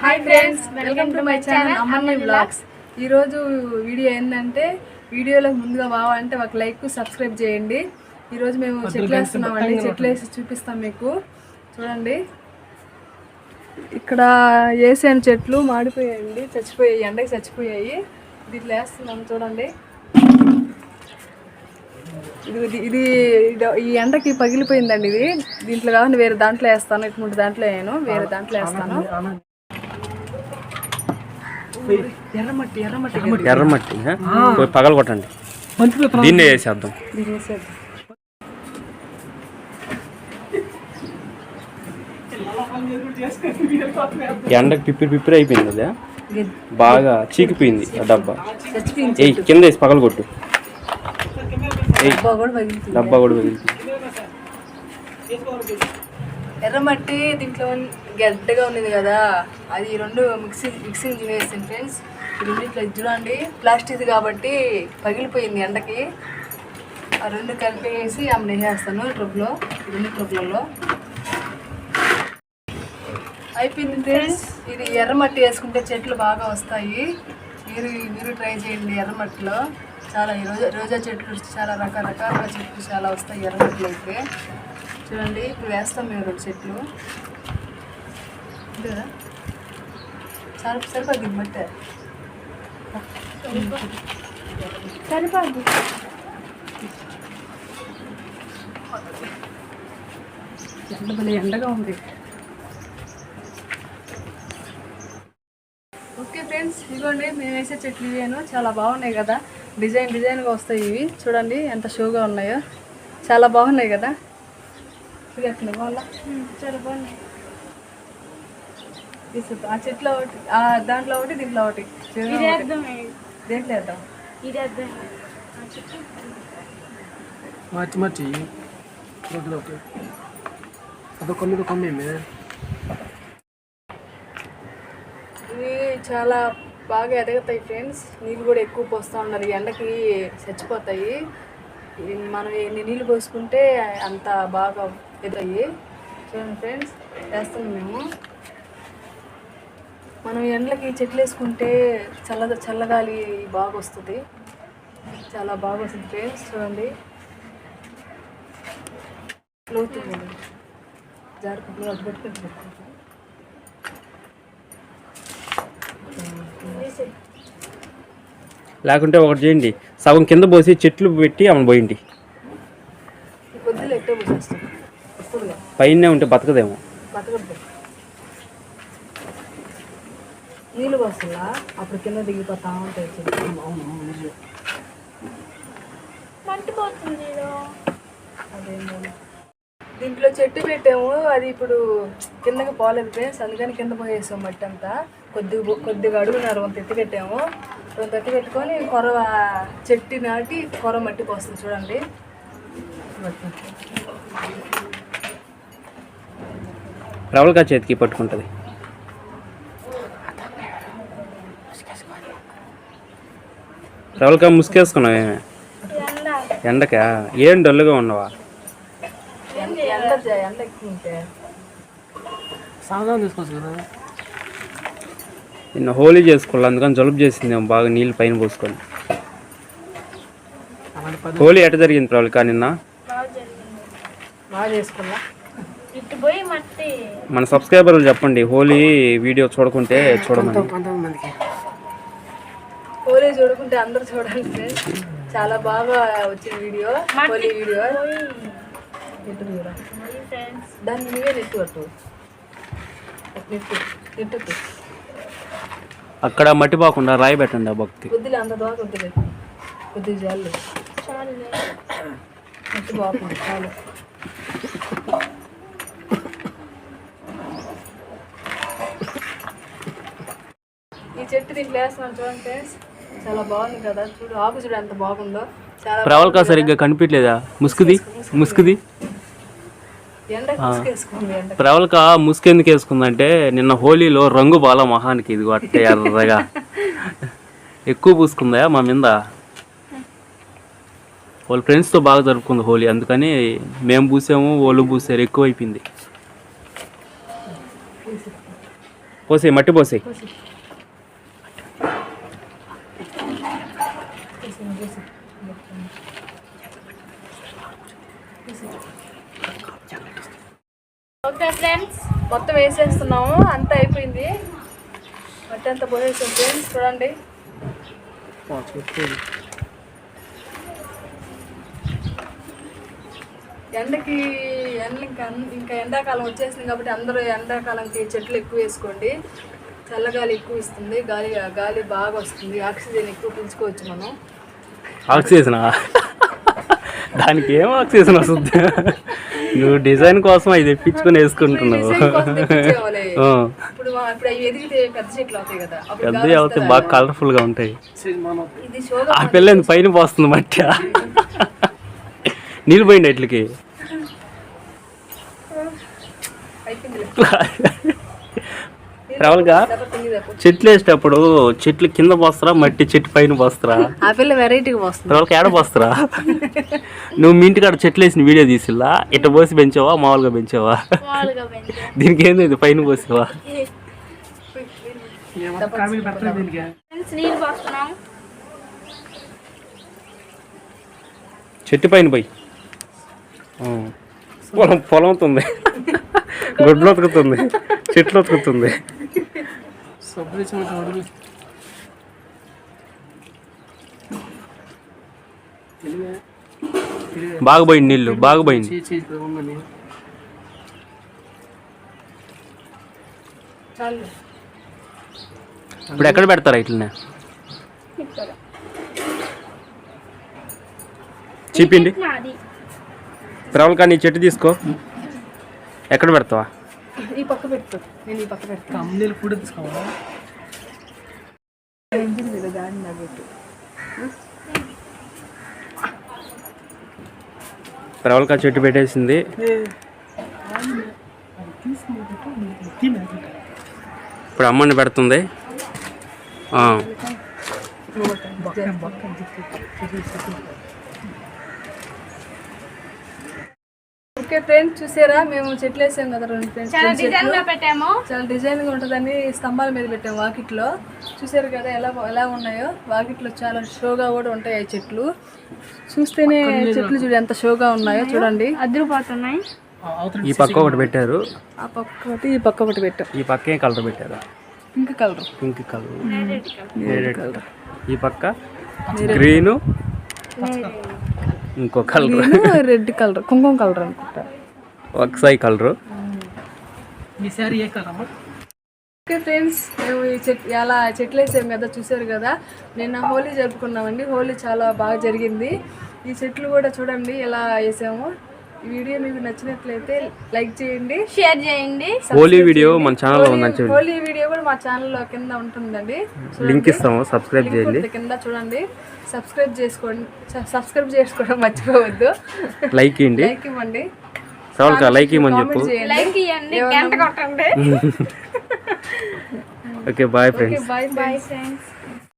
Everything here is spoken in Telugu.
Hi friends, welcome to my channel అమ్మని వ్లాగ్స్. ఈరోజు వీడియో ఏంటంటే, వీడియోలోకి ముందుగా బావాలంటే ఒక లైక్ సబ్స్క్రైబ్ చేయండి. ఈరోజు మేము చెట్లు వేస్తున్నామండి. చెట్లు వేసి చూపిస్తాం మీకు. చూడండి, ఇక్కడ వేసాను చెట్లు మాడిపోయాయండి, చచ్చిపోయాయి, ఎండకి చచ్చిపోయాయి. దీంట్లో వేస్తున్నాం చూడండి. ఇది ఈ ఎండకి పగిలిపోయిందండి. ఇది దీంట్లో కాకుండా వేరే దాంట్లో వేస్తాను. ఇటువంటి దాంట్లో వేయను, వేరే దాంట్లో వేస్తాను. ఎర్రమట్టి పగల కొట్టండి, దీన్నే వేసేద్దాం. ఎండకి పిప్పిరి అయిపోయింది కదా, బాగా చీకిపోయింది ఆ డబ్బా. కింద వేసి పగల కొట్టు. డబ్బా కూడా పగిలింది. ఎర్రమట్టి దీంట్లో గడ్డగా ఉన్నది కదా, అది రెండు మిక్సింగ్ చేసేసాను ఫ్రెండ్స్. ఈ రెండిట్లో చూడండి, ప్లాస్టిక్ కాబట్టి పగిలిపోయింది ఎండకి. ఆ రెండు కలిపేసి ఆమె వేసేస్తాను ట్రబ్లో, రెండు ట్రబ్లలో అయిపోయింది ఫ్రెండ్స్. ఇది ఎర్రమట్టి వేసుకుంటే చెట్లు బాగా వస్తాయి. మీరు ట్రై చేయండి. ఎర్రమట్టిలో చాలా రోజా చెట్లు, చాలా రకరకాల చెట్లు చాలా వస్తాయి ఎర్రమట్టిలో అయితే. చూడండి, ఇప్పుడు వేస్తాం మేము రెండు చెట్లు. కదా సరిపోద్ది మట్టే, సరిపోద్ది. ఎండగా ఉంది. ఓకే ఫ్రెండ్స్, ఇదిగోండి మేము వేసే చెట్లు ఇవేను. చాలా బాగున్నాయి కదా, డిజైన్గా వస్తాయి ఇవి. చూడండి ఎంత షోగా ఉన్నాయో, చాలా బాగున్నాయి కదా. చాలా బాగున్నాయి. ఆ చెట్లో ఒకటి, ఆ దాంట్లో ఒకటి, దీంట్లో ఒకటి. దేంట్లో వేద్దాం? ఇవి చాలా బాగా ఎదగతాయి ఫ్రెండ్స్. నీళ్ళు కూడా ఎక్కువ పోస్తూ ఉండాలి, ఎండకి చచ్చిపోతాయి. మనం ఎన్ని నీళ్ళు పోసుకుంటే అంత బాగా ఎదుగుతాయి. చూడండి ఫ్రెండ్స్, వేస్తున్నాం మేము. మనం ఎండలకి చెట్లు వేసుకుంటే చల్లగాలి బాగా వస్తుంది, చాలా బాగా వస్తుంది ఫ్రెండ్స్. చూడండి, లోతుంది జారుకుంటుంది, అది పెట్టుకుంటుంది. లేకుంటే ఒకటి చేయండి, సగం కింద పోసి చెట్లు పెట్టి ఆమెను పోయింది. కొద్దిగా ఎట్టో పోసేస్తాం, పైన ఉంటే బతకదేమో. బతకద్దు, నీళ్ళు వస్తుందా అప్పుడు కింద దిగిపోతా ఉంటాయి చెట్లు. అదేమో దీంట్లో చెట్టు పెట్టాము, అది ఇప్పుడు కిందకి పోలేదు ఫ్రెండ్స్, అందుకని కింద పోయేసాం మట్టి అంతా. కొద్దిగా అడుగున్నారు, కొంత ఎత్తి పెట్టాము. కొంత ఎత్తి పెట్టుకొని కొరవ చెట్టు నాటి కొరవ మట్టి పోస్తుంది. చూడండి, రవల్కా చేతికి పట్టుకుంటుంది. రవల్కా ముసుకేసుకున్నావు ఏమే ఎండకా? ఏం డల్లుగా ఉన్నావా? ఎండ ఎక్కువ ఉంటే సాధనం తీసుకోవచ్చు కదా. నిన్న హోలీ చేసుకోవాలి, అందుకని జలుబు చేసింది బాగా నీళ్ళు పైన పోసుకొని. హోలీ ఎట జరిగింది రవల్కా నిన్న? బాగా చేసుకున్నా. మన సబ్స్క్రైబర్లు చెప్పండి, హోలీ వీడియో చూడకుంటే చూడమని. హోలీ చూడకుంటే అందరు చూడండి, చాలా బాగా వచ్చింది వీడియో. హోలీ వీడియో దాన్ని నువ్వే నెట్టు పట్టు, నెట్టు అక్కడ మట్టి పోకుండా రాయి పెట్టండి. ఆ భక్తి కొద్దిగా అంత బాగా కొద్దిగా కొద్దిగా చాలు, మట్టి బాగుంది చాలు. ఈ చెట్టు దీంట్లో వేస్తున్నాను చూడండి ఫ్రెండ్స్, చాలా బాగుంది కదా. చూడు, ఆకు చూడు ఎంత బాగుందో. ప్రవల్కా సరిగ్గా కనిపించలేదా? ముసుకుది ప్రవల్కా ముసుగు ఎందుకు వేసుకుందంటే, నిన్న హోలీలో రంగు బాల మొహానికి ఇది అట్టే ఎర్రగా ఎక్కువ పూసుకుందా మా మీద. వాళ్ళ ఫ్రెండ్స్తో బాగా జరుపుకుంది హోలీ, అందుకని మేము పూసాము, వాళ్ళు పూసారు, ఎక్కువ అయిపోయింది. పోసి మట్టి పోసి. ఓకే ఫ్రెండ్స్, మొత్తం వేసేస్తున్నాము, అంతా అయిపోయింది. మట్టి అంతా పోసేసాం ఫ్రెండ్స్, చూడండి. ఎండకి ఇంకా ఎండాకాలం వచ్చేసింది కాబట్టి అందరూ ఎండాకాలంకి చెట్లు ఎక్కువ వేసుకోండి. చల్లగాలి ఎక్కువ ఇస్తుంది, గాలి బాగా వస్తుంది, ఆక్సిజన్ ఎక్కువ పీల్చుకోవచ్చు మనం. ఆక్సిజన్ దానికి ఏం ఆక్సిజన్ వస్తుంది? నువ్వు డిజైన్ కోసం అది తెప్పించుకొని వేసుకుంటున్నావు. ఇప్పుడు అవి ఎదిగితే పెద్ద చెట్లు అవుతాయి కదా, పెద్ద అవుతాయి, బాగా కలర్ఫుల్ గా ఉంటాయి. ఇది షోగా ఆ పిల్ల పైన పోస్తుంది మట్టి. నీళ్ళు పోయింది ఇట్లకి. రావులుగా చెట్లు వేసేటప్పుడు చెట్లు కింద పోస్తారా, మట్టి చెట్టు పైన పోస్తారా? ఆ పిల్ల వెరైటీగా పోస్తుంది. రావులకి ఏడ పోస్తారా? నువ్వు మీ ఇంటికాడ చెట్లు వేసిన వీడియో తీసిల్లా? ఇట్ట పోసి పెంచావా, మామూలుగా పెంచావా? దీనికి ఏంది ఇది పైన పోసావా? నీళ్ళు పోస్తున్నాం. చెట్టు పైన పోయి పొలం అవుతుంది, గొడ్లు ఉతుకుతుంది, చెట్లు ఉతుకుతుంది. బాగా పోయింది నీళ్ళు, బాగా పోయింది. ఇప్పుడు ఎక్కడ పెడతారా ఇట్లనే? చీపిండి రావులు కానీ చెట్టు తీసుకో. ఎక్కడ పెడతావా? ఈ పక్క పెట్టు, నేను ఈ పక్క పెడతాను. రావులకా చెట్టు పెట్టేసింది. ఇప్పుడు అమ్మని పెడుతుంది. ఓకే ఫ్రెండ్స్, చూసారా మేము చెట్లు వేసాం కదా, 2 ఫ్రెండ్స్ చాలా డిజైన్ గా పెట్టాము. చాలా డిజైన్ గా ఉంటుందని స్తంభాల మీద పెట్టాము వాకిట్లో. చూసారు కదా ఎలా ఉన్నాయో. వాకిట్లో చాలా షోగా కూడా ఉంటాయి ఆ చెట్లు. చూస్తేనే చెట్లు చూడు ఎంత షోగా ఉన్నాయో, చూడండి. అదిరిపోతున్నాయి. ఈ పక్క ఒకటి పెట్టారు, ఆ పక్క ఒకటి, ఈ పక్క ఒకటి పెట్టాం. ఈ పక్క ఏ కలర్ పెట్టారు? Pink colour. ఈ పక్క గ్రీన్, ఇంకో కలర్ రెడ్ కలర్, కుంకుమ కలర్ అనుకుంటా, ఒకసారి కలరు. ఓకే ఫ్రెండ్స్, మేము ఈ చెట్లు వేసాం కదా, చూసారు కదా. నిన్న హోలీ జరుపుకున్నామండి. హోలీ చాలా బాగా జరిగింది. ఈ చెట్లు కూడా చూడండి ఎలా వేసాము. ఈ వీడియో మీకు నచ్చినట్లయితే లైక్ చేయండి, షేర్ చేయండి. హోలీ వీడియో మన ఛానల్లో ఉందండి. హోలీ వీడియో కూడా మా ఛానల్లో కింద ఉంటుందండి, లింక్ ఇస్తాము, సబ్స్క్రైబ్ చేయండి. కింద చూడండి, సబ్స్క్రైబ్ చేసుకోవడం మర్చిపోవద్దు. లైక్ ఇవ్వండి, లైక్ ఇవ్వండి. రావులకా లైక్ ఇవ్వమని చెప్పు. లైక్ ఇవ్వండి, గంట కొట్టండి. Okay bye friends. Bye friends.